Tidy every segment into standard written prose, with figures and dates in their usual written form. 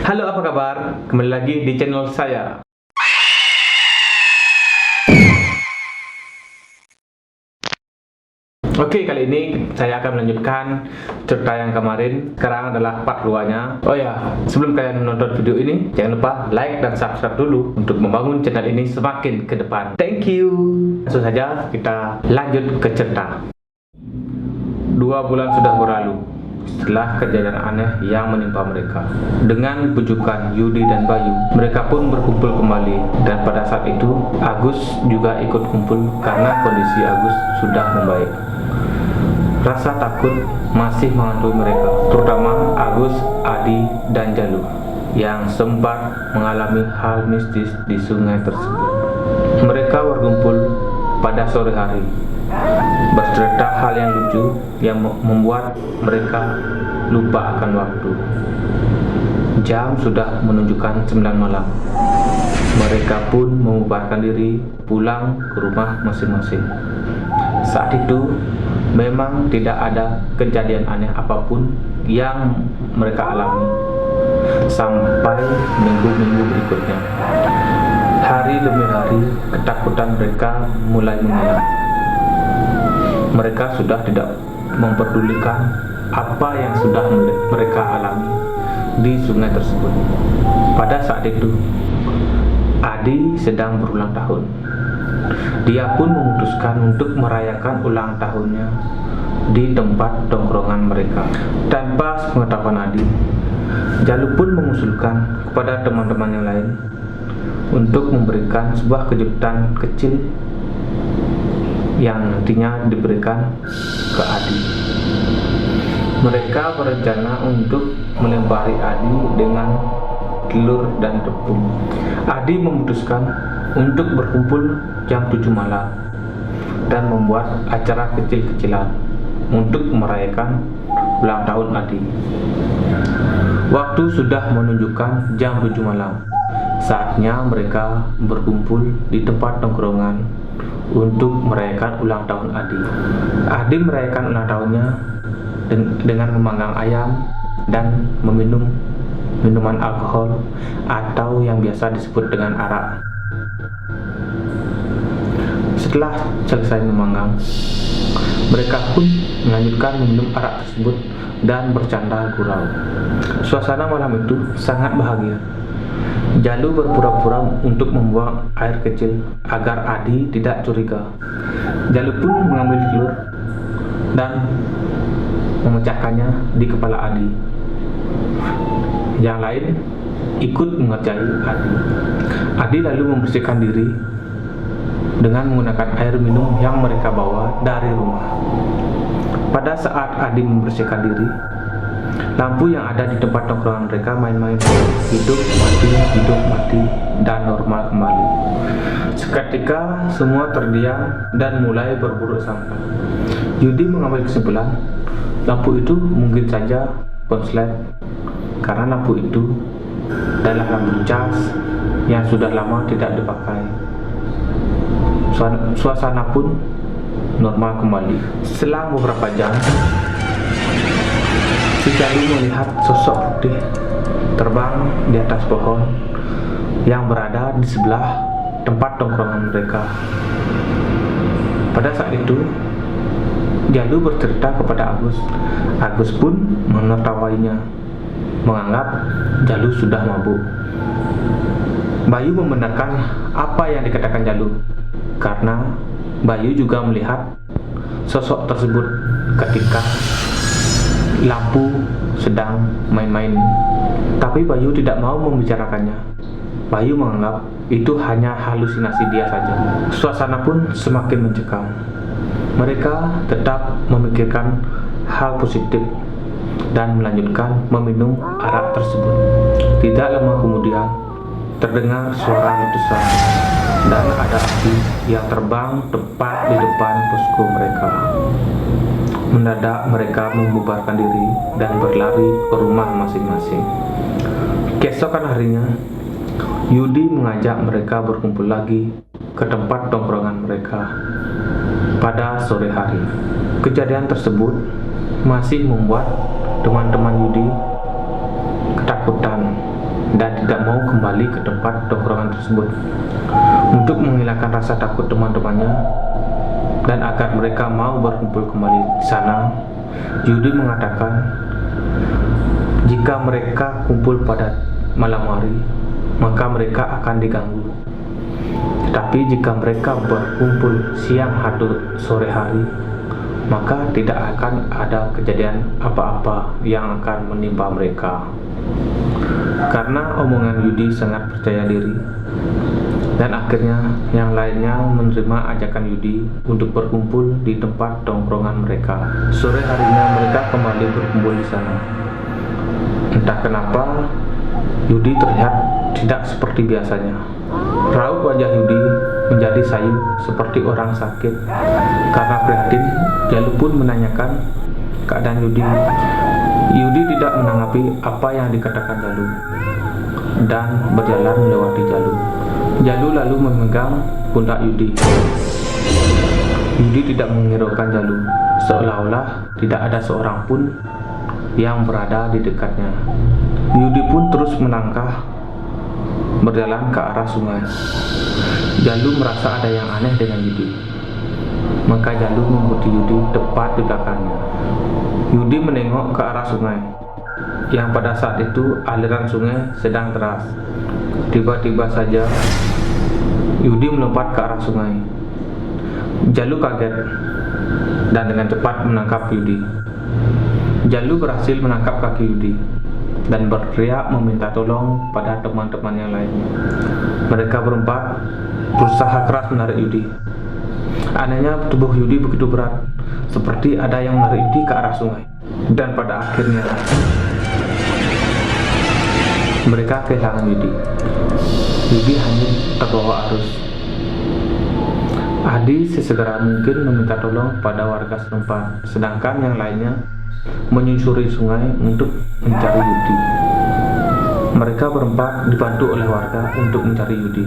Halo, apa kabar? Kembali lagi di channel saya. Oke, kali ini saya akan melanjutkan cerita yang kemarin. Sekarang adalah part 2-nya. Oh ya, sebelum kalian menonton video ini, jangan lupa like dan subscribe dulu untuk membangun channel ini semakin ke depan. Thank you. Langsung saja kita lanjut ke cerita. 2 bulan sudah berlalu setelah kejadian aneh yang menimpa mereka. Dengan bujukan Yudi dan Bayu, mereka pun berkumpul kembali. Dan pada saat itu, Agus juga ikut kumpul karena kondisi Agus sudah membaik. Rasa takut masih menghantui mereka, terutama Agus, Adi, dan Jalu yang sempat mengalami hal mistis di sungai tersebut. Mereka berkumpul pada sore hari, bercerita hal yang lucu yang membuat mereka lupa akan waktu. Jam sudah menunjukkan 9 malam. Mereka pun membubarkan diri pulang ke rumah masing-masing. Saat itu memang tidak ada kejadian aneh apapun yang mereka alami sampai minggu-minggu berikutnya. Hari demi hari ketakutan mereka mulai mengulang. Mereka sudah tidak memperdulikan apa yang sudah mereka alami di sungai tersebut. Pada saat itu, Adi sedang berulang tahun. Dia pun memutuskan untuk merayakan ulang tahunnya di tempat tongkrongan mereka. Tanpa sepengetahuan Adi, Jalu pun mengusulkan kepada teman-teman yang lain untuk memberikan sebuah kejutan kecil yang nantinya diberikan ke Adi. Mereka berencana untuk melempari Adi dengan telur dan tepung. Adi memutuskan untuk berkumpul jam 7 malam dan membuat acara kecil-kecilan untuk merayakan ulang tahun Adi. Waktu sudah menunjukkan jam 7 malam. Saatnya mereka berkumpul di tempat tongkrongan untuk merayakan ulang tahun Adi. Adi merayakan ulang tahunnya dengan memanggang ayam dan meminum minuman alkohol atau yang biasa disebut dengan arak. Setelah selesai memanggang, mereka pun melanjutkan meminum arak tersebut dan bercanda gurau. Suasana malam itu sangat bahagia. Jalu berpura-pura untuk membuang air kecil agar Adi tidak curiga. Jalu pun mengambil telur dan memecahkannya di kepala Adi. Yang lain ikut mengerjai Adi. Adi lalu membersihkan diri dengan menggunakan air minum yang mereka bawa dari rumah. Pada saat Adi membersihkan diri, lampu yang ada di tempat tongkrongan mereka main-main, hidup mati, dan normal kembali. Seketika semua terdiam dan mulai berburu sampah. Yudi mengambil kesimpulan, lampu itu mungkin saja konslet, karena lampu itu adalah lampu cas yang sudah lama tidak dipakai. Suasana pun normal kembali. Selang beberapa jam, si Jalu melihat sosok putih terbang di atas pohon yang berada di sebelah tempat tongkrongan mereka. Pada saat itu, Jalu bercerita kepada Agus. Agus pun menertawainya, menganggap Jalu sudah mabuk. Bayu membenarkan apa yang dikatakan Jalu, karena Bayu juga melihat sosok tersebut ketika lampu sedang main-main. Tapi Bayu tidak mau membicarakannya. Bayu menganggap itu hanya halusinasi dia saja. Suasana pun semakin mencekam. Mereka tetap memikirkan hal positif dan melanjutkan meminum arak tersebut. Tidak lama kemudian terdengar suara letusan dan ada api yang terbang tepat di depan posko mereka. Mendadak mereka membubarkan diri dan berlari ke rumah masing-masing. Keesokan harinya, Yudi mengajak mereka berkumpul lagi ke tempat tongkrongan mereka pada sore hari. Kejadian tersebut masih membuat teman-teman Yudi ketakutan dan tidak mau kembali ke tempat tongkrongan tersebut. Untuk menghilangkan rasa takut teman-temannya dan agar mereka mau berkumpul kembali di sana, Yudi mengatakan jika mereka kumpul pada malam hari, maka mereka akan diganggu. Tetapi jika mereka berkumpul siang atau sore hari, maka tidak akan ada kejadian apa-apa yang akan menimpa mereka. Karena omongan Yudi sangat percaya diri, dan akhirnya yang lainnya menerima ajakan Yudi untuk berkumpul di tempat tongkrongan mereka. Sore harinya mereka kembali berkumpul di sana. Entah kenapa Yudi terlihat tidak seperti biasanya. Raut wajah Yudi menjadi sayu seperti orang sakit. Karena prihatin, Jalu pun menanyakan keadaan Yudi. Yudi tidak menanggapi apa yang dikatakan Jalu dan berjalan melewati Jalu. Jalu lalu memegang pundak Yudi. Yudi tidak menghiraukan Jalu, seolah-olah tidak ada seorang pun yang berada di dekatnya. Yudi pun terus melangkah berjalan ke arah sungai. Jalu merasa ada yang aneh dengan Yudi, maka Jalu mengikuti Yudi tepat di belakangnya. Yudi menengok ke arah sungai, yang pada saat itu aliran sungai sedang deras. Tiba-tiba saja Yudi melompat ke arah sungai. Jalu kaget dan dengan cepat menangkap Yudi. Jalu berhasil menangkap kaki Yudi dan berteriak meminta tolong pada teman-teman yang lainnya. Mereka berempat berusaha keras menarik Yudi. Anehnya tubuh Yudi begitu berat, seperti ada yang menarik Yudi ke arah sungai. Dan pada akhirnya mereka kehilangan Yudi. Yudi hanya terbawa arus. Adi sesegera mungkin meminta tolong pada warga setempat, sedangkan yang lainnya menyusuri sungai untuk mencari Yudi. Mereka berempat dibantu oleh warga untuk mencari Yudi,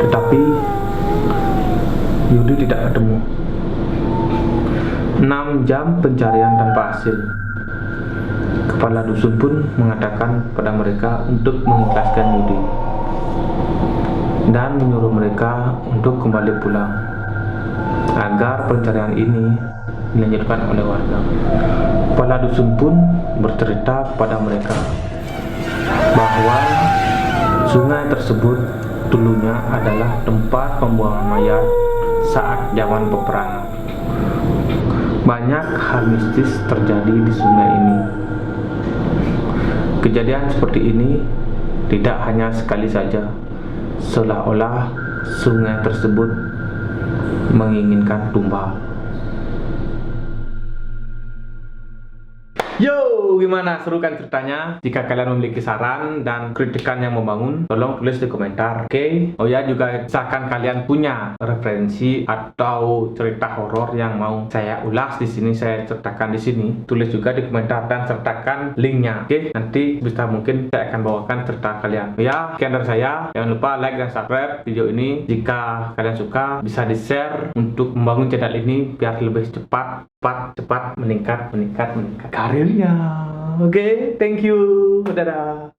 tetapi Yudi tidak ketemu. 6 jam pencarian tanpa hasil. Kepala dusun pun mengatakan pada mereka untuk mengikhlaskan Yudi dan menyuruh mereka untuk kembali pulang agar pencarian ini dilanjutkan oleh warga. Kepala dusun pun bercerita kepada mereka bahwa sungai tersebut dulunya adalah tempat pembuangan mayat saat zaman peperangan. Banyak hal mistis terjadi di sungai ini. Kejadian seperti ini tidak hanya sekali saja, seolah-olah sungai tersebut menginginkan tumbal. Yo, gimana? Seru kan ceritanya? Jika kalian memiliki saran dan kritikan yang membangun, tolong tulis di komentar, oke? Oh ya, juga misalkan kalian punya referensi atau cerita horor yang mau saya ulas di sini, saya ceritakan di sini, tulis juga di komentar dan sertakan linknya, oke? Nanti bisa mungkin saya akan bawakan cerita kalian. Oh ya, sekian dari saya. Jangan lupa like dan subscribe video ini. Jika kalian suka, bisa di-share untuk membangun channel ini biar lebih cepat meningkat karirnya. Oke, thank you. Dadah.